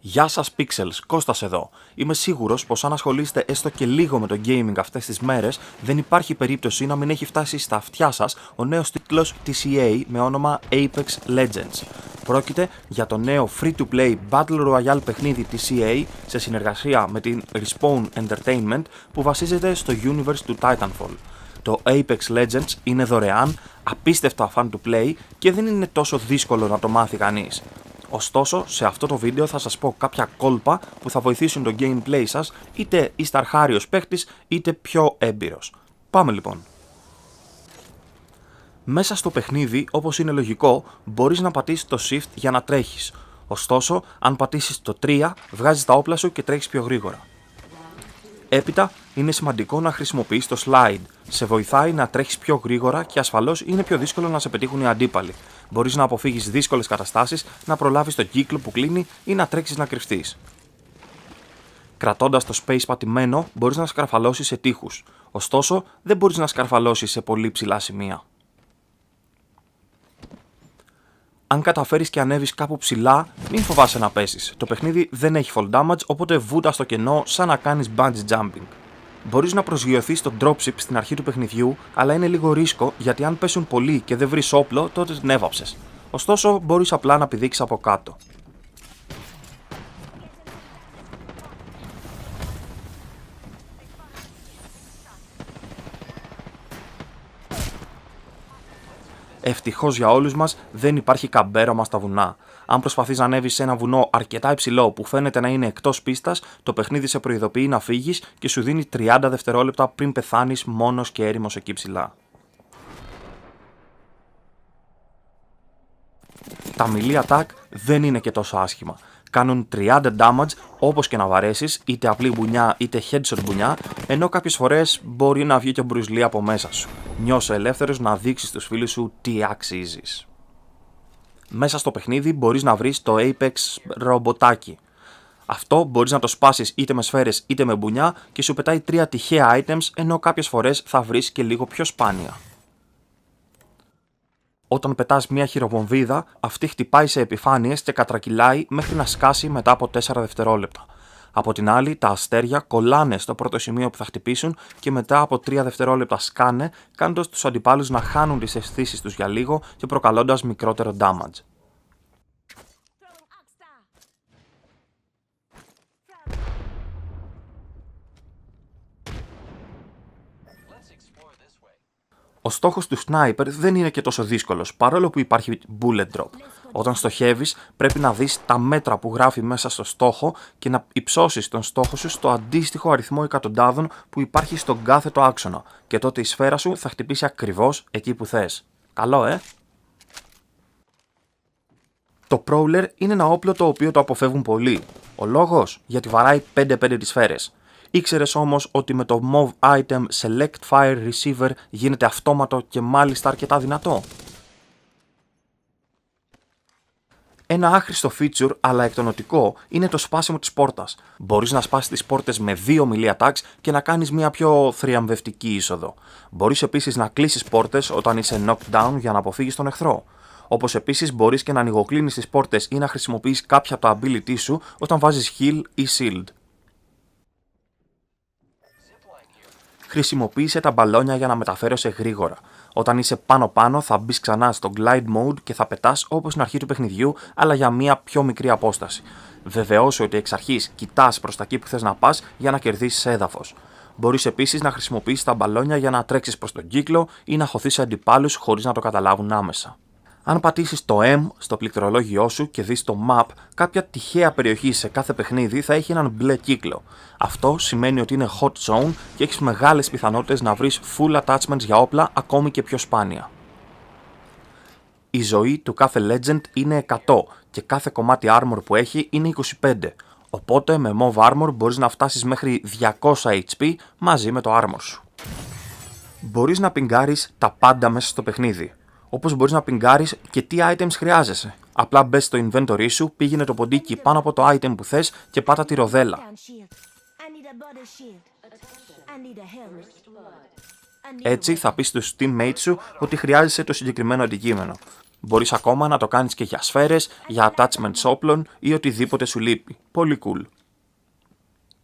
Γεια σας Pixels, Κώστας εδώ. Είμαι σίγουρος πως αν ασχολείστε έστω και λίγο με το gaming αυτές τις μέρες, δεν υπάρχει περίπτωση να μην έχει φτάσει στα αυτιά σας ο νέος τίτλος της EA με όνομα Apex Legends. Πρόκειται για το νέο free-to-play Battle Royale παιχνίδι της EA σε συνεργασία με την Respawn Entertainment που βασίζεται στο universe του Titanfall. Το Apex Legends είναι δωρεάν, απίστευτα fun to play και δεν είναι τόσο δύσκολο να το μάθει κανείς. Ωστόσο, σε αυτό το βίντεο θα σας πω κάποια κόλπα που θα βοηθήσουν το gameplay σας, είτε είστε αρχάριος παίκτης, είτε πιο έμπειρος. Πάμε λοιπόν. Μέσα στο παιχνίδι, όπως είναι λογικό, μπορείς να πατήσεις το shift για να τρέχεις. Ωστόσο, αν πατήσεις το 3, βγάζεις τα όπλα σου και τρέχεις πιο γρήγορα. Έπειτα, είναι σημαντικό να χρησιμοποιείς το slide. Σε βοηθάει να τρέχεις πιο γρήγορα και ασφαλώς είναι πιο δύσκολο να σε πετύχουν οι αντίπαλοι. Μπορείς να αποφύγεις δύσκολες καταστάσεις, να προλάβεις τον κύκλο που κλείνει ή να τρέξεις να κρυφτείς. Κρατώντας το space πατημένο, μπορείς να σκαρφαλώσεις σε τοίχους. Ωστόσο, δεν μπορείς να σκαρφαλώσεις σε πολύ ψηλά σημεία. Αν καταφέρεις και ανέβεις κάπου ψηλά, μην φοβάσαι να πέσεις. Το παιχνίδι δεν έχει fall damage, οπότε βούτα στο κενό σαν να κάνεις bungee jumping. Μπορείς να προσγειωθείς στο dropship στην αρχή του παιχνιδιού, αλλά είναι λίγο ρίσκο γιατί αν πέσουν πολλοί και δεν βρεις όπλο, τότε την έβαψες. Ωστόσο, μπορείς απλά να πηδήξεις από κάτω. Ευτυχώς για όλους μας δεν υπάρχει καμπέρωμα στα βουνά. Αν προσπαθείς να ανέβεις σε ένα βουνό αρκετά υψηλό που φαίνεται να είναι εκτός πίστας, το παιχνίδι σε προειδοποιεί να φύγεις και σου δίνει 30 δευτερόλεπτα πριν πεθάνεις μόνος και έρημος εκεί ψηλά. Τα melee attack δεν είναι και τόσο άσχημα. Κάνουν 30 damage όπως και να βαρέσεις, είτε απλή μπουνιά είτε headshot μπουνιά, ενώ κάποιες φορές μπορεί να βγει και ο Bruce Lee από μέσα σου. Νιώσε ελεύθερος να δείξεις στους φίλους σου τι αξίζεις. Μέσα στο παιχνίδι μπορείς να βρεις το Apex ρομποτάκι. Αυτό μπορείς να το σπάσεις είτε με σφαίρες είτε με μπουνιά και σου πετάει 3 τυχαία items, ενώ κάποιες φορές θα βρεις και λίγο πιο σπάνια. Όταν πετάς μια χειροβομβίδα, αυτή χτυπάει σε επιφάνειες και κατρακυλάει μέχρι να σκάσει μετά από 4 δευτερόλεπτα. Από την άλλη, τα αστέρια κολλάνε στο πρώτο σημείο που θα χτυπήσουν και μετά από 3 δευτερόλεπτα σκάνε, κάνοντας τους αντιπάλους να χάνουν τις αισθήσεις τους για λίγο και προκαλώντας μικρότερο damage. Ο στόχος του sniper δεν είναι και τόσο δύσκολος, παρόλο που υπάρχει bullet drop. Όταν στοχεύεις, πρέπει να δεις τα μέτρα που γράφει μέσα στο στόχο και να υψώσεις τον στόχο σου στο αντίστοιχο αριθμό εκατοντάδων που υπάρχει στον κάθετο άξονα, και τότε η σφαίρα σου θα χτυπήσει ακριβώς εκεί που θες. Καλό, Το Prowler είναι ένα όπλο το οποίο το αποφεύγουν πολλοί. Ο λόγος? Γιατί βαράει 5-5 τις σφαίρες. Ήξερες όμως ότι με το MOV Item Select Fire Receiver γίνεται αυτόματο και μάλιστα αρκετά δυνατό? Ένα άχρηστο feature αλλά εκτονοτικό είναι το σπάσιμο της πόρτας. Μπορείς να σπάσεις τις πόρτες με 2 melee attacks και να κάνεις μια πιο θριαμβευτική είσοδο. Μπορείς επίσης να κλείσεις πόρτες όταν είσαι knockdown για να αποφύγεις τον εχθρό. Όπως επίσης μπορείς και να ανοιγοκλίνεις τις πόρτες ή να χρησιμοποιείς κάποια από τα ability σου όταν βάζεις heal ή shield. Χρησιμοποίησε τα μπαλόνια για να μεταφέρεσαι γρήγορα. Όταν είσαι πάνω θα μπεις ξανά στο glide mode και θα πετάς όπως στην αρχή του παιχνιδιού, αλλά για μια πιο μικρή απόσταση. Βεβαιώσου ότι εξ αρχής κοιτάς προς τα εκεί που θες να πας για να κερδίσεις έδαφος. Μπορείς επίσης να χρησιμοποιήσεις τα μπαλόνια για να τρέξεις προς τον κύκλο ή να χωθείς σε αντιπάλους χωρίς να το καταλάβουν άμεσα. Αν πατήσεις το M στο πληκτρολόγιό σου και δεις το map, κάποια τυχαία περιοχή σε κάθε παιχνίδι θα έχει έναν μπλε κύκλο. Αυτό σημαίνει ότι είναι hot zone και έχεις μεγάλες πιθανότητες να βρεις full attachments για όπλα ακόμη και πιο σπάνια. Η ζωή του κάθε legend είναι 100 και κάθε κομμάτι armor που έχει είναι 25. Οπότε με mauve armor μπορείς να φτάσεις μέχρι 200 HP μαζί με το armor σου. Μπορείς να πιγκάρεις τα πάντα μέσα στο παιχνίδι. Όπως μπορείς να πιγκάρεις και τι items χρειάζεσαι. Απλά μπες στο inventory σου, πήγαινε το ποντίκι πάνω από το item που θες και πάτα τη ροδέλα. Έτσι θα πεις στους teammates σου ότι χρειάζεσαι το συγκεκριμένο αντικείμενο. Μπορείς ακόμα να το κάνεις και για σφαίρες, για attachments όπλων ή οτιδήποτε σου λείπει. Πολύ cool.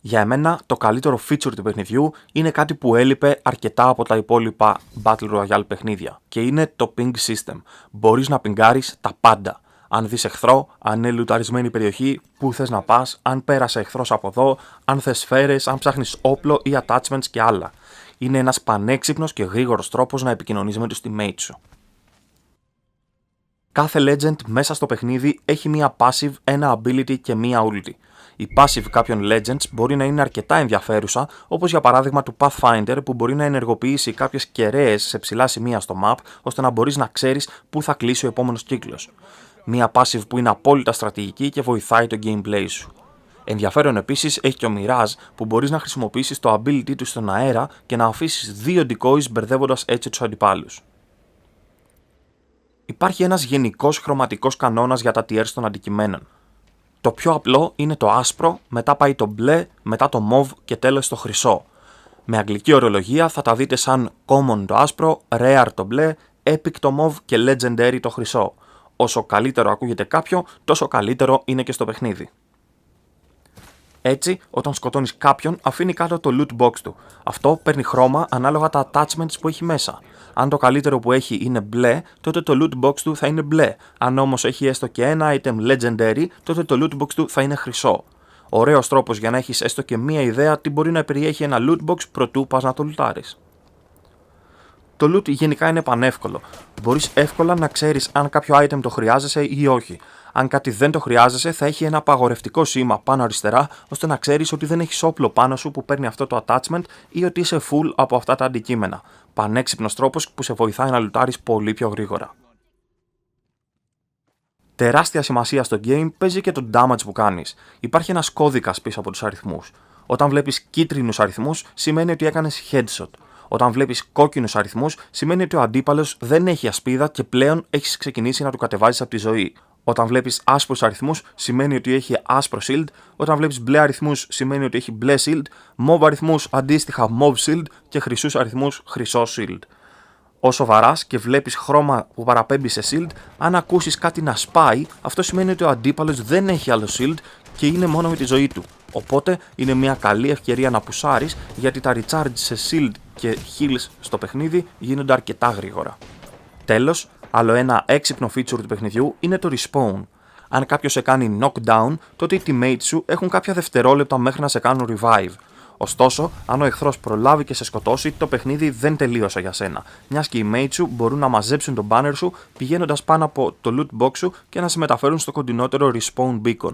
Για εμένα, το καλύτερο feature του παιχνιδιού είναι κάτι που έλειπε αρκετά από τα υπόλοιπα Battle Royale παιχνίδια και είναι το ping system. Μπορείς να πιγκάρεις τα πάντα. Αν δεις εχθρό, αν είναι λουταρισμένη περιοχή, πού θες να πας, αν πέρασε εχθρός από εδώ, αν θες σφαίρες, αν ψάχνεις όπλο ή attachments και άλλα. Είναι ένας πανέξυπνος και γρήγορος τρόπος να επικοινωνείς με τους teammates σου. Κάθε legend μέσα στο παιχνίδι έχει μία passive, ένα ability και μία ulti. Η passive κάποιων legends μπορεί να είναι αρκετά ενδιαφέρουσα, όπως για παράδειγμα του Pathfinder που μπορεί να ενεργοποιήσει κάποιες κεραίες σε ψηλά σημεία στο map, ώστε να μπορείς να ξέρεις πού θα κλείσει ο επόμενος κύκλος. Μία passive που είναι απόλυτα στρατηγική και βοηθάει το gameplay σου. Ενδιαφέρον επίσης έχει και ο Mirage που μπορείς να χρησιμοποιήσεις το ability του στον αέρα και να αφήσεις 2 decoys μπερδεύοντας έτσι τους αντιπάλους. Υπάρχει ένας γενικός χρωματικός κανόνας για τα tiers των αντικειμένων. Το πιο απλό είναι το άσπρο, μετά πάει το μπλε, μετά το μοβ και τέλος το χρυσό. Με αγγλική ορολογία θα τα δείτε σαν common το άσπρο, rare το μπλε, epic το μοβ και legendary το χρυσό. Όσο καλύτερο ακούγεται κάποιο, τόσο καλύτερο είναι και στο παιχνίδι. Έτσι, όταν σκοτώνεις κάποιον, αφήνει κάτω το loot box του. Αυτό παίρνει χρώμα ανάλογα τα attachments που έχει μέσα. Αν το καλύτερο που έχει είναι μπλε, τότε το loot box του θα είναι μπλε. Αν όμως έχει έστω και ένα item legendary, τότε το loot box του θα είναι χρυσό. Ωραίος τρόπος για να έχεις έστω και μία ιδέα τι μπορεί να περιέχει ένα loot box προτού πας να το λουτάρεις. Το loot γενικά είναι πανεύκολο. Μπορείς εύκολα να ξέρεις αν κάποιο item το χρειάζεσαι ή όχι. Αν κάτι δεν το χρειάζεσαι, θα έχει ένα απαγορευτικό σήμα πάνω αριστερά, ώστε να ξέρεις ότι δεν έχεις όπλο πάνω σου που παίρνει αυτό το attachment ή ότι είσαι full από αυτά τα αντικείμενα. Πανέξυπνος τρόπος που σε βοηθάει να λουτάρεις πολύ πιο γρήγορα. Τεράστια σημασία στο game παίζει και το damage που κάνεις. Υπάρχει ένας κώδικας πίσω από τους αριθμούς. Όταν βλέπεις κίτρινους αριθμούς, σημαίνει ότι έκανες headshot. Όταν βλέπεις κόκκινους αριθμούς, σημαίνει ότι ο αντίπαλος δεν έχει ασπίδα και πλέον έχεις ξεκινήσει να του κατεβάζεις από τη ζωή. Όταν βλέπεις άσπρους αριθμούς, σημαίνει ότι έχει άσπρο shield. Όταν βλέπεις μπλε αριθμούς, σημαίνει ότι έχει μπλε shield. Μοβ αριθμούς, αντίστοιχα μοβ shield. Και χρυσούς αριθμούς, χρυσό shield. Όσο βαράς και βλέπεις χρώμα που παραπέμπει σε shield, αν ακούσεις κάτι να σπάει, αυτό σημαίνει ότι ο αντίπαλος δεν έχει άλλο shield και είναι μόνο με τη ζωή του. Οπότε είναι μια καλή ευκαιρία να πουσάρεις, γιατί τα recharge σε shield και heals στο παιχνίδι γίνονται αρκετά γρήγορα. Τέλος, άλλο ένα έξυπνο feature του παιχνιδιού είναι το respawn. Αν κάποιος σε κάνει knockdown, τότε οι teammates σου έχουν κάποια δευτερόλεπτα μέχρι να σε κάνουν revive. Ωστόσο, αν ο εχθρός προλάβει και σε σκοτώσει, το παιχνίδι δεν τελείωσε για σένα, μιας και οι mates σου μπορούν να μαζέψουν τον banner σου πηγαίνοντας πάνω από το loot box σου και να σε μεταφέρουν στο κοντινότερο respawn beacon.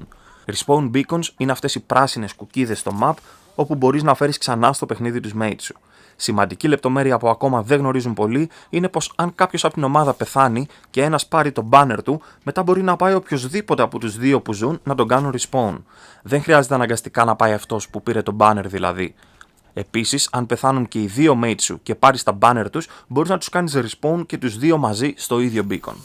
Respawn beacons είναι αυτές οι πράσινες κουκίδες στο map όπου μπορείς να φέρεις ξανά στο παιχνίδι τους mates σου. Σημαντική λεπτομέρεια που ακόμα δεν γνωρίζουν πολλοί είναι πως αν κάποιος από την ομάδα πεθάνει και ένας πάρει το banner του, μετά μπορεί να πάει οποιοδήποτε από τους δύο που ζουν να τον κάνουν respawn. Δεν χρειάζεται αναγκαστικά να πάει αυτός που πήρε το banner δηλαδή. Επίσης, αν πεθάνουν και οι δύο mates σου και πάρεις τα banner τους, μπορείς να τους κάνεις respawn και τους δύο μαζί στο ίδιο beacon.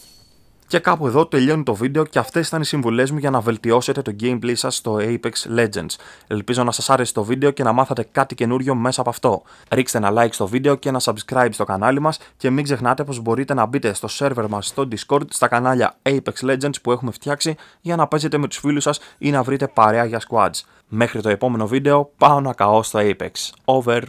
Και κάπου εδώ τελειώνει το βίντεο και αυτές ήταν οι συμβουλές μου για να βελτιώσετε το gameplay σας στο Apex Legends. Ελπίζω να σας άρεσε το βίντεο και να μάθατε κάτι καινούριο μέσα από αυτό. Ρίξτε ένα like στο βίντεο και ένα subscribe στο κανάλι μας και μην ξεχνάτε πως μπορείτε να μπείτε στο server μας στο Discord στα κανάλια Apex Legends που έχουμε φτιάξει για να παίζετε με τους φίλους σας ή να βρείτε παρέα για squads. Μέχρι το επόμενο βίντεο, πάω να καώ στο Apex. Over.